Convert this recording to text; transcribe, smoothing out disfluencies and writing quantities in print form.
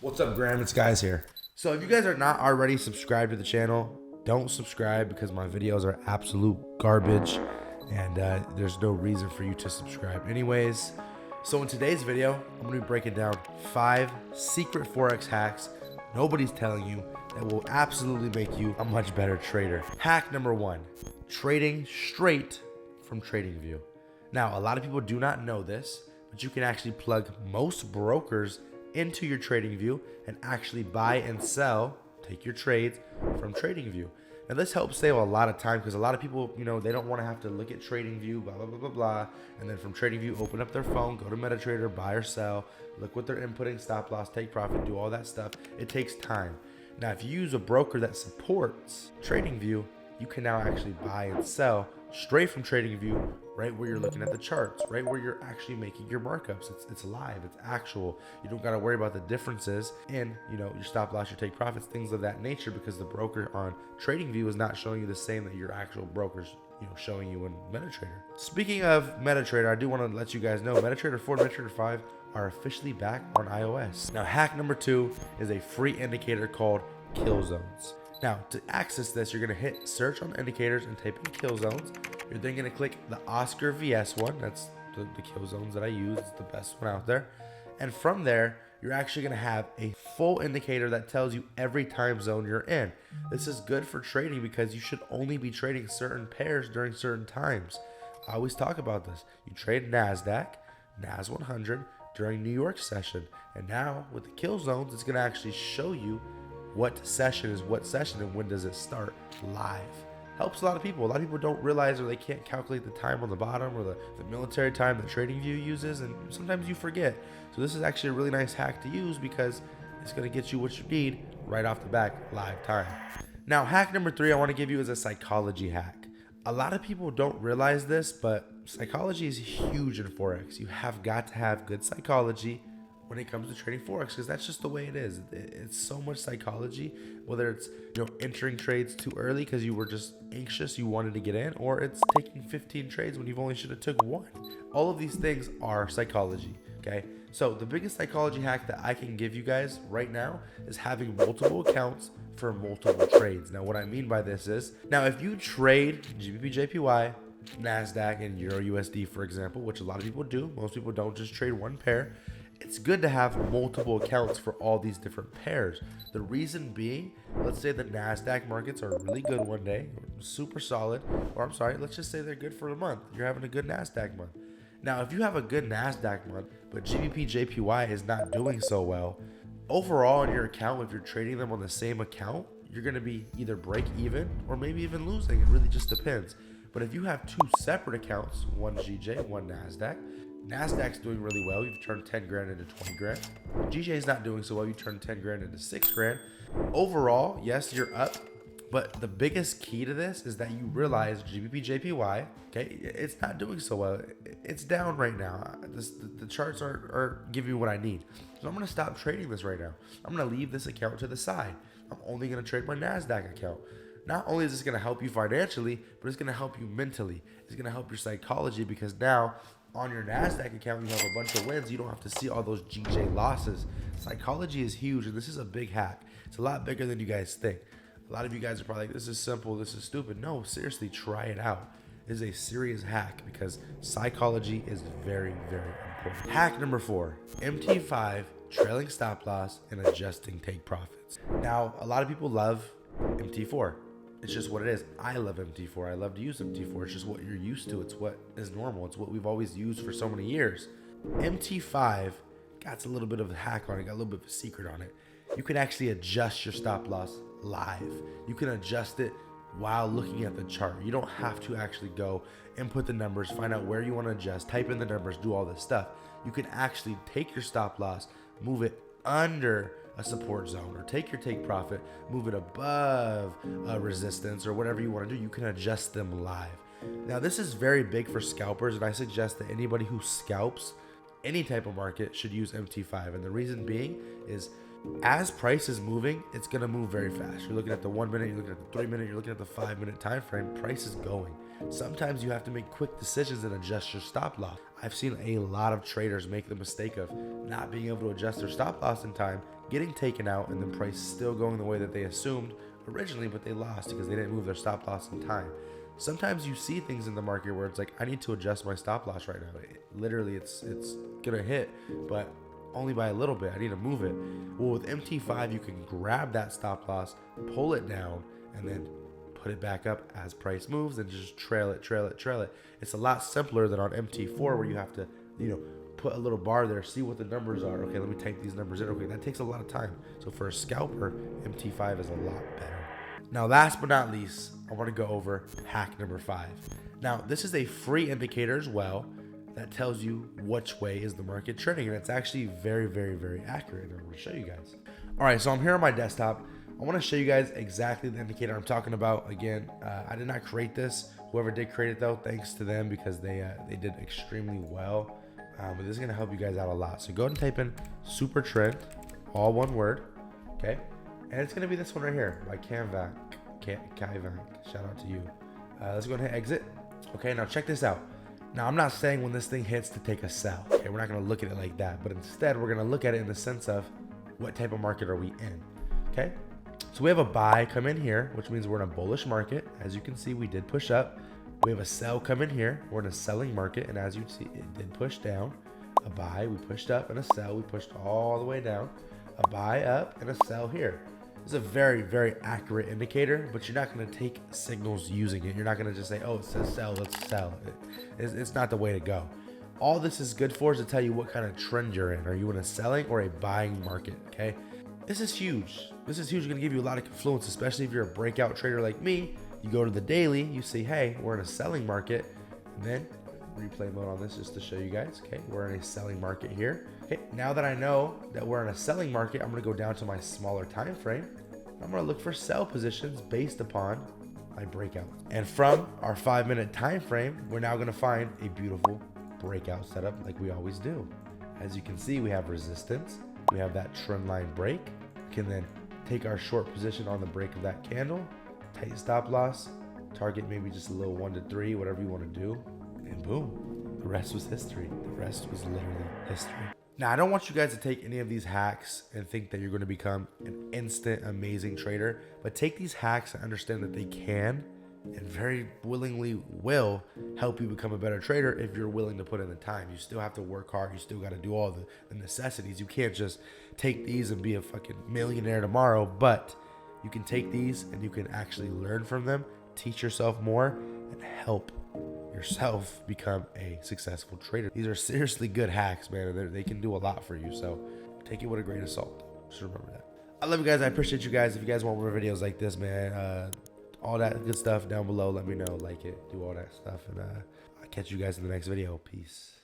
What's up, Graham? It's Guys here. So if you guys are not already subscribed to the channel, don't subscribe because my videos are absolute garbage and there's no reason for you to subscribe anyways. So in today's video, I'm going to be breaking down 5 secret Forex hacks nobody's telling you that will absolutely make you a much better trader. Hack number 1, trading straight from TradingView. Now, a lot of people do not know this, but you can actually plug most brokers into your TradingView and actually buy and sell, take your trades from TradingView. Now this helps save a lot of time because a lot of people, they don't want to have to look at TradingView, blah, blah, blah, blah, blah, and then from TradingView, open up their phone, go to MetaTrader, buy or sell, look what they're inputting, stop loss, take profit, do all that stuff. It takes time. Now, if you use a broker that supports TradingView, you can now actually buy and sell straight from TradingView, right where you're looking at the charts, right where you're actually making your markups. It's live, it's actual. You don't got to worry about the differences in, your stop loss, your take profits, things of that nature, because the broker on TradingView is not showing you the same that your actual broker's showing you in MetaTrader. Speaking of MetaTrader, I do want to let you guys know MetaTrader 4 and MetaTrader 5 are officially back on iOS. Now, hack number 2 is a free indicator called kill zones. Now, to access this, you're going to hit search on indicators and type in kill zones. You're then going to click the Oscar VS one. That's the kill zones that I use. It's the best one out there. And from there, you're actually going to have a full indicator that tells you every time zone you're in. This is good for trading because you should only be trading certain pairs during certain times. I always talk about this. You trade NASDAQ, NAS 100 during New York session. And now with the kill zones, it's going to actually show you what session is what session and when does it start live. Helps a lot of people. A lot of people don't realize, or they can't calculate the time on the bottom, or the military time that TradingView uses, and sometimes you forget. So this is actually a really nice hack to use because it's going to get you what you need right off the back, live time. Now, hack number 3 I want to give you is a psychology hack. A lot of people don't realize this, but psychology is huge in Forex. You have got to have good psychology when it comes to trading Forex, because that's just the way it is. It's so much psychology, whether it's entering trades too early because you were just anxious, you wanted to get in, or it's taking 15 trades when you've only should have took 1. All of these things are psychology. Okay, so the biggest psychology hack that I can give you guys right now is having multiple accounts for multiple trades. Now, what I mean by this is, now if you trade GBP JPY, NASDAQ, and Euro USD, for example, which a lot of people do, most people don't just trade one pair. It's good to have multiple accounts for all these different pairs. The reason being, let's say the NASDAQ markets are really good one day, super solid, or I'm sorry, let's just say they're good for a month. You're having a good NASDAQ month. Now, if you have a good NASDAQ month, but GBP JPY is not doing so well, overall in your account, if you're trading them on the same account, you're going to be either break even or maybe even losing. It really just depends. But if you have 2 separate accounts, one GJ, one NASDAQ, NASDAQ's doing really well. You've turned 10 grand into 20 grand. GJ's not doing so well. You turned 10 grand into 6 grand. Overall, yes, you're up. But the biggest key to this is that you realize GBP JPY, okay, it's not doing so well. It's down right now. The charts are giving me what I need. So I'm going to stop trading this right now. I'm going to leave this account to the side. I'm only going to trade my NASDAQ account. Not only is this going to help you financially, but it's going to help you mentally. It's going to help your psychology, because now on your NASDAQ account, you have a bunch of wins. You don't have to see all those GJ losses. Psychology is huge, and this is a big hack. It's a lot bigger than you guys think. A lot of you guys are probably like, this is simple, this is stupid. No, seriously, try it out. It is a serious hack because psychology is very, very important. Hack number 4, MT5 trailing stop loss and adjusting take profits. Now, a lot of people love MT4. It's just what it is. I love MT4. I love to use MT4. It's just what you're used to. It's what is normal. It's what we've always used for so many years. MT5 got a little bit of a hack on it, got a little bit of a secret on it. You can actually adjust your stop loss live. You can adjust it while looking at the chart. You don't have to actually go input the numbers, find out where you want to adjust, type in the numbers, do all this stuff. You can actually take your stop loss, move it under a support zone, or take your take profit, move it above a resistance, or whatever you want to do. You can adjust them live. Now, this is very big for scalpers, and I suggest that anybody who scalps any type of market should use MT5. And the reason being is, as price is moving, it's going to move very fast. You're looking at the 1 minute, you're looking at the 3 minute, you're looking at the 5 minute time frame. Price is going. Sometimes you have to make quick decisions and adjust your stop loss. I've seen a lot of traders make the mistake of not being able to adjust their stop loss in time, getting taken out, and then price still going the way that they assumed originally, but they lost because they didn't move their stop loss in time. Sometimes you see things in the market where it's like, I need to adjust my stop loss right now. Literally, it's gonna hit, but only by a little bit. I need to move it. Well, with MT5, you can grab that stop loss, pull it down, and then put it back up as price moves and just trail it. It's a lot simpler than on MT4 where you have to, put a little bar there, see what the numbers are. Okay, let me type these numbers in. Okay, that takes a lot of time. So for a scalper, MT5 is a lot better. Now, last but not least, I want to go over hack number 5. Now, this is a free indicator as well that tells you which way is the market trending, and it's actually very, very, very accurate. And I'm going to show you guys. All right, so I'm here on my desktop. I want to show you guys exactly the indicator I'm talking about. Again, I did not create this. Whoever did create it, though, thanks to them because they did extremely well. But this is going to help you guys out a lot. So go ahead and type in super trend, all one word, okay? And it's going to be this one right here by Canvac. Shout out to you. Let's go ahead and hit exit. Okay, now check this out. Now, I'm not saying when this thing hits to take a sell. Okay, we're not going to look at it like that. But instead, we're going to look at it in the sense of what type of market are we in, okay? So we have a buy come in here, which means we're in a bullish market. As you can see, we did push up. We have a sell come in here. We're in a selling market. And as you see, it did push down. A buy, we pushed up, and a sell, we pushed all the way down. A buy up and a sell here. It's a very, very accurate indicator, but you're not going to take signals using it. You're not going to just say, oh, it says sell, let's sell. It's not the way to go. All this is good for is to tell you what kind of trend you're in. Are you in a selling or a buying market, okay? This is huge. This is huge. It's going to give you a lot of influence, especially if you're a breakout trader like me. You go to the daily, you say, hey, we're in a selling market. And then replay mode on this just to show you guys. Okay, we're in a selling market here. Okay, now that I know that we're in a selling market, I'm going to go down to my smaller time frame. I'm going to look for sell positions based upon my breakout. And from our 5-minute time frame, we're now going to find a beautiful breakout setup like we always do. As you can see, we have resistance. We have that trend line break. We can then take our short position on the break of that candle, tight stop loss, target maybe just a little 1 to 3, whatever you want to do, and boom, the rest was history. The rest was literally history. Now, I don't want you guys to take any of these hacks and think that you're going to become an instant amazing trader, but take these hacks and understand that they can and very willingly will help you become a better trader if you're willing to put in the time. You still have to work hard. You still got to do all the necessities. You can't just take these and be a fucking millionaire tomorrow, but you can take these and you can actually learn from them, teach yourself more, and help yourself become a successful trader. These are seriously good hacks, man. They can do a lot for you, so take it with a grain of salt. Just remember that. I love you guys. I appreciate you guys. If you guys want more videos like this, man, all that good stuff down below, let me know. Like it, do all that stuff, and I'll catch you guys in the next video. Peace.